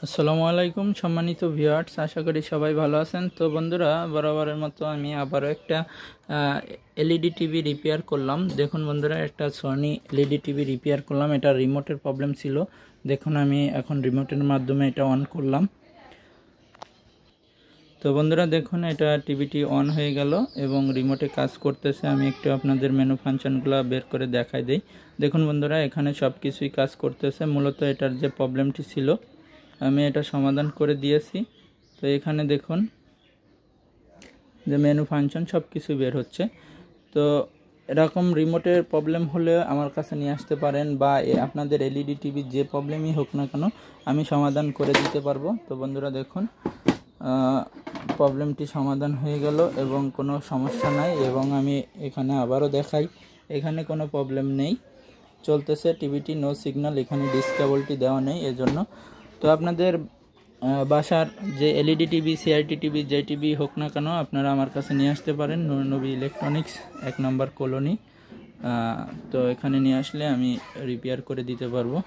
আসসালামু আলাইকুম সম্মানিত ভিউয়ার্স, আশা করি সবাই ভালো আছেন। তো বন্ধুরা, বরাবরের মতো আমি আবারও একটা এলইডি টিভি রিপেয়ার করলাম। দেখুন বন্ধুরা, একটা সনি এলইডি টিভি রিপেয়ার করলাম। এটা রিমোটের প্রবলেম ছিল। দেখুন আমি এখন রিমোটের মাধ্যমে এটা অন করলাম। তো বন্ধুরা দেখুন, এটা টিভিটি অন হয়ে গেল এবং রিমোটে কাজ করতেছে। আমি একটু আপনাদের মেনু ফাংশনগুলো বের করে দেখাই দেই। দেখুন বন্ধুরা, এখানে সব কিছুই কাজ করতেছে। মূলত এটার যে প্রবলেমটি ছিল আমি এটা সমাধান করে দিয়েছি। তো এখানে দেখুন যে মেনু ফাংশন সব কিছু বের হচ্ছে। তো এরকম রিমোটের প্রবলেম হলে আমার কাছে নিয়ে আসতে পারেন, বা আপনাদের এলইডি টিভির যে প্রবলেমই হোক না কেন আমি সমাধান করে দিতে পারবো। তো বন্ধুরা দেখুন, প্রবলেমটি সমাধান হয়ে গেল এবং কোনো সমস্যা নাই। এবং আমি এখানে আবারও দেখাই, এখানে কোনো প্রবলেম নেই, চলতেছে টিভিটি, নো সিগন্যাল। এখানে ডিসকেবলটি দেওয়া নেই এজন্য। তো আপনাদের বাসার যে এলইডি টিভি, সিআরটি টিভি, যে টিভি হোক না কেন আপনারা আমার কাছে নিয়ে আসতে পারেন। নবী ইলেকট্রনিক্স 1 নম্বর কলোনি। তো এখানে নিয়ে আসলে আমি রিপেয়ার করে দিতে পারবো।